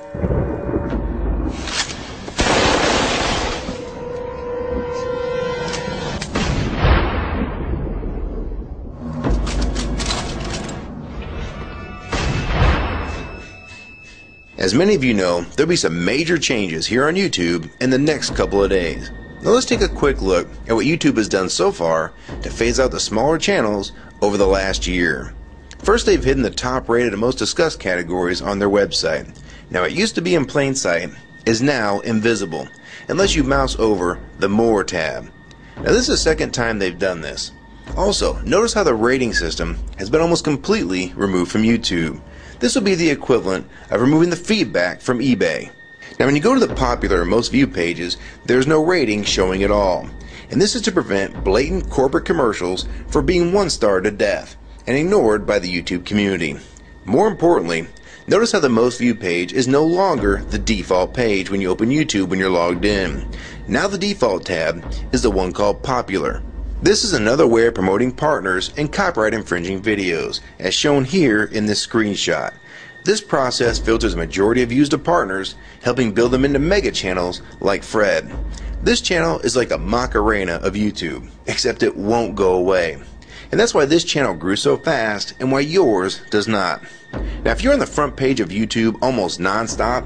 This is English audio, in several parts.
As many of you know, there'll be some major changes here on YouTube in the next couple of days. Now let's take a quick look at what YouTube has done so far to phase out the smaller channels over the last year. First, they've hidden the top rated and most discussed categories on their website. Now it used to be in plain sight, is now invisible, unless you mouse over the More tab. Now this is the second time they've done this. Also, notice how the rating system has been almost completely removed from YouTube. This will be the equivalent of removing the feedback from eBay. Now when you go to the popular or most viewed pages, there's no rating showing at all. And this is to prevent blatant corporate commercials for being one-starred to death and ignored by the YouTube community. More importantly, notice how the most viewed page is no longer the default page when you open YouTube when you're logged in. Now the default tab is the one called Popular. This is another way of promoting partners and copyright infringing videos, as shown here in this screenshot. This process filters a majority of views to partners, helping build them into mega channels like Fred. This channel is like a Macarena of YouTube, except it won't go away. And that's why this channel grew so fast and why yours does not. Now if you're on the front page of YouTube almost non-stop,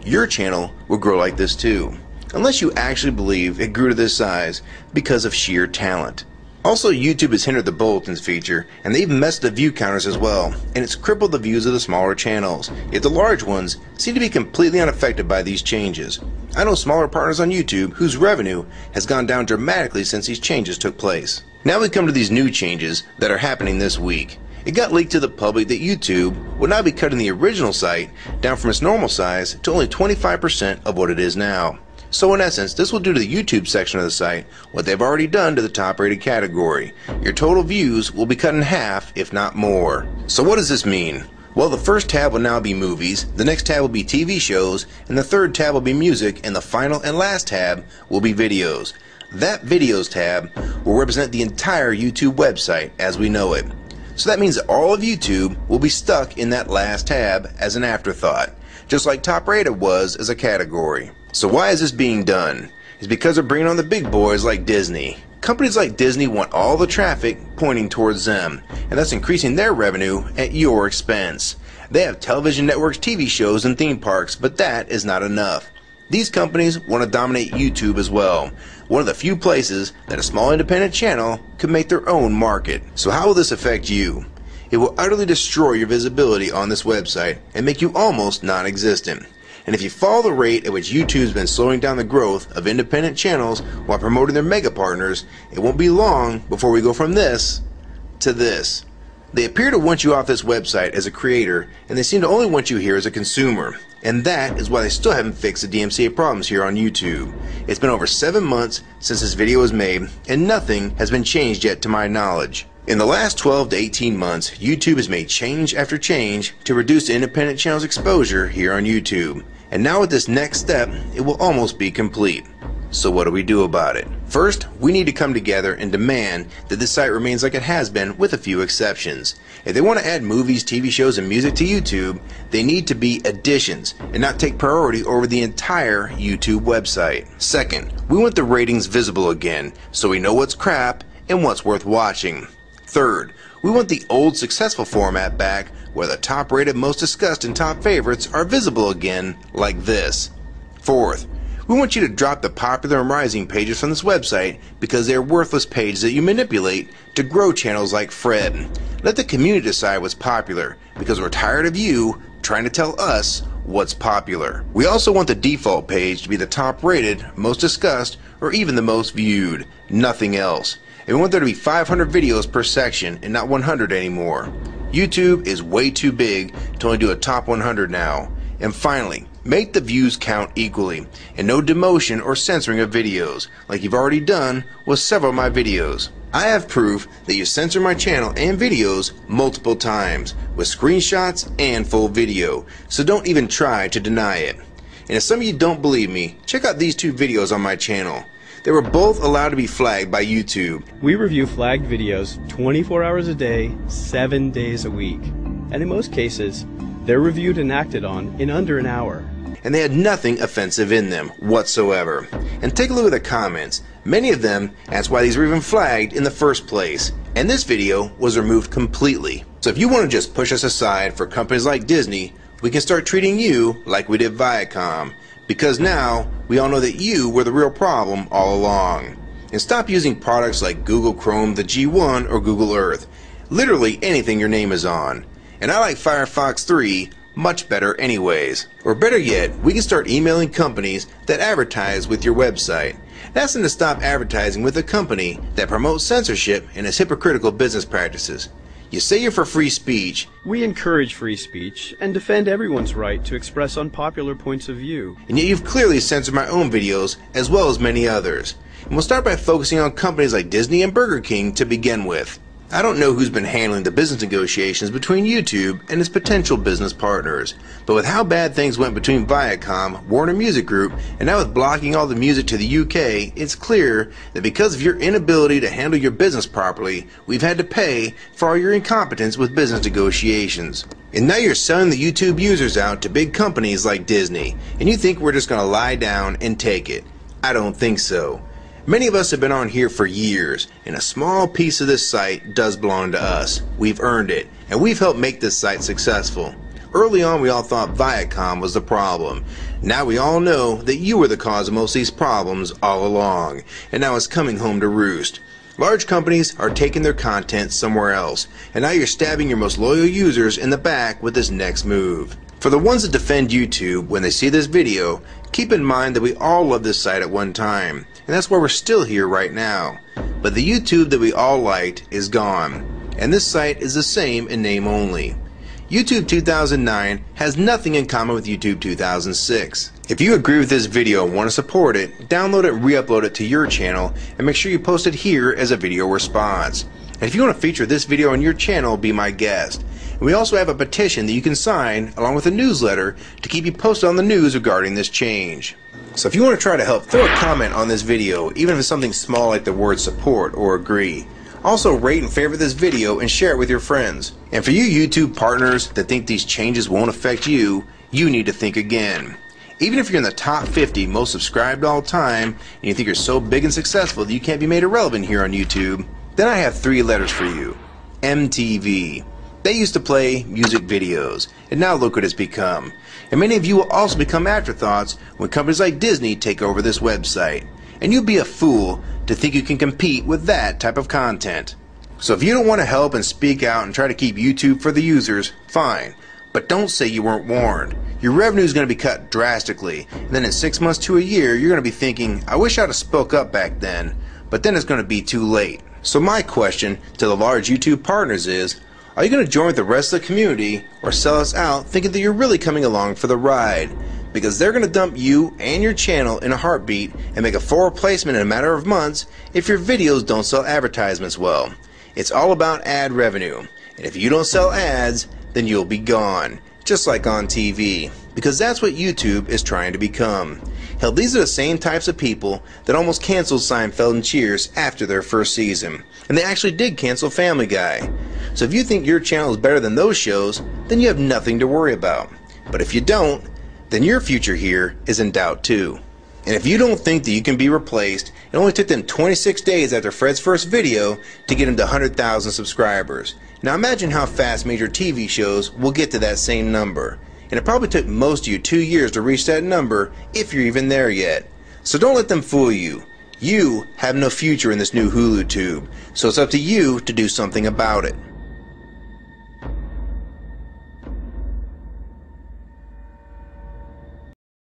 your channel will grow like this too. Unless you actually believe it grew to this size because of sheer talent. Also, YouTube has hindered the bulletins feature, and they've messed the view counters as well, and it's crippled the views of the smaller channels, yet the large ones seem to be completely unaffected by these changes. I know smaller partners on YouTube whose revenue has gone down dramatically since these changes took place. Now we come to these new changes that are happening this week. It got leaked to the public that YouTube would now be cutting the original site down from its normal size to only 25% of what it is now. So in essence, this will do to the YouTube section of the site what they've already done to the top rated category. Your total views will be cut in half, if not more. So what does this mean? Well, the first tab will now be movies, the next tab will be TV shows, and the third tab will be music, and the final and last tab will be videos. That videos tab will represent the entire YouTube website as we know it. So that means that all of YouTube will be stuck in that last tab as an afterthought, just like top rated was as a category. So why is this being done? It's because they're bringing on the big boys like Disney. Companies like Disney want all the traffic pointing towards them, and that's increasing their revenue at your expense. They have television networks, TV shows, and theme parks, but that is not enough. These companies want to dominate YouTube as well, one of the few places that a small independent channel could make their own market. So how will this affect you? It will utterly destroy your visibility on this website and make you almost non-existent. And if you follow the rate at which YouTube's been slowing down the growth of independent channels while promoting their mega partners, it won't be long before we go from this to this. They appear to want you off this website as a creator, and they seem to only want you here as a consumer. And that is why they still haven't fixed the DMCA problems here on YouTube. It's been over 7 months since this video was made, and nothing has been changed yet to my knowledge. In the last 12 to 18 months, YouTube has made change after change to reduce the independent channels' exposure here on YouTube. And now with this next step, it will almost be complete. So what do we do about it? First, we need to come together and demand that this site remains like it has been with a few exceptions. If they want to add movies, TV shows, and music to YouTube, they need to be additions and not take priority over the entire YouTube website. Second, we want the ratings visible again so we know what's crap and what's worth watching. Third, we want the old successful format back where the top rated, most discussed, and top favorites are visible again like this. Fourth, we want you to drop the popular and rising pages from this website because they are worthless pages that you manipulate to grow channels like Fred. Let the community decide what's popular because we're tired of you trying to tell us what's popular. We also want the default page to be the top rated, most discussed, or even the most viewed. Nothing else. And we want there to be 500 videos per section and not 100 anymore. YouTube is way too big to only do a top 100 now. And finally, make the views count equally, and no demotion or censoring of videos, like you've already done with several of my videos. I have proof that you censor my channel and videos multiple times, with screenshots and full video, so don't even try to deny it. And if some of you don't believe me, check out these two videos on my channel. They were both allowed to be flagged by YouTube. We review flagged videos 24 hours a day, 7 days a week. And in most cases, they're reviewed and acted on in under an hour. and they had nothing offensive in them whatsoever. And take a look at the comments. Many of them asked why these were even flagged in the first place, and this video was removed completely. So if you want to just push us aside for companies like Disney, we can start treating you like we did Viacom, because now we all know that you were the real problem all along. And stop using products like Google Chrome, the G1, or Google Earth. Literally anything your name is on. And I like Firefox 3 much better anyways. Or better yet, we can start emailing companies that advertise with your website. Ask them to stop advertising with a company that promotes censorship and has hypocritical business practices. You say you're for free speech. We encourage free speech and defend everyone's right to express unpopular points of view. And yet you've clearly censored my own videos as well as many others. And we'll start by focusing on companies like Disney and Burger King to begin with. I don't know who's been handling the business negotiations between YouTube and its potential business partners, but with how bad things went between Viacom, Warner Music Group, and now with blocking all the music to the UK, it's clear that because of your inability to handle your business properly, we've had to pay for all your incompetence with business negotiations. And now you're selling the YouTube users out to big companies like Disney, and you think we're just going to lie down and take it. I don't think so. Many of us have been on here for years, and a small piece of this site does belong to us. We've earned it, and we've helped make this site successful. Early on, we all thought Viacom was the problem. Now we all know that you were the cause of most of these problems all along, and now it's coming home to roost. Large companies are taking their content somewhere else, and now you're stabbing your most loyal users in the back with this next move. For the ones that defend YouTube when they see this video, keep in mind that we all loved this site at one time, and that's why we're still here right now. But the YouTube that we all liked is gone, and this site is the same in name only. YouTube 2009 has nothing in common with YouTube 2006. If you agree with this video and want to support it, download it and re-upload it to your channel, and make sure you post it here as a video response. And if you want to feature this video on your channel, be my guest. And we also have a petition that you can sign along with a newsletter to keep you posted on the news regarding this change. So if you want to try to help, throw a comment on this video, even if it's something small like the word support or agree. Also rate and favorite this video and share it with your friends. And for you YouTube partners that think these changes won't affect you, you need to think again. Even if you're in the top 50 most subscribed all time and you think you're so big and successful that you can't be made irrelevant here on YouTube, then I have 3 letters for you. MTV. They used to play music videos, and now look what it's become. And many of you will also become afterthoughts when companies like Disney take over this website. And you'd be a fool to think you can compete with that type of content. So if you don't want to help and speak out and try to keep YouTube for the users, fine. But don't say you weren't warned. Your revenue is going to be cut drastically, and then in 6 months to a year, you're going to be thinking, I wish I'd have spoke up back then. But then it's going to be too late. So my question to the large YouTube partners is, are you going to join with the rest of the community or sell us out thinking that you're really coming along for the ride? Because they're going to dump you and your channel in a heartbeat and make a full replacement in a matter of months if your videos don't sell advertisements well. It's all about ad revenue, and if you don't sell ads, then you'll be gone, just like on TV, because that's what YouTube is trying to become. Hell, these are the same types of people that almost canceled Seinfeld and Cheers after their first season, and they actually did cancel Family Guy. So if you think your channel is better than those shows, then you have nothing to worry about. But if you don't, then your future here is in doubt too. And if you don't think that you can be replaced, it only took them 26 days after Fred's first video to get him to 100,000 subscribers. Now imagine how fast major TV shows will get to that same number. And it probably took most of you 2 years to reach that number, if you're even there yet. So don't let them fool you. You have no future in this new Hulu tube, so it's up to you to do something about it.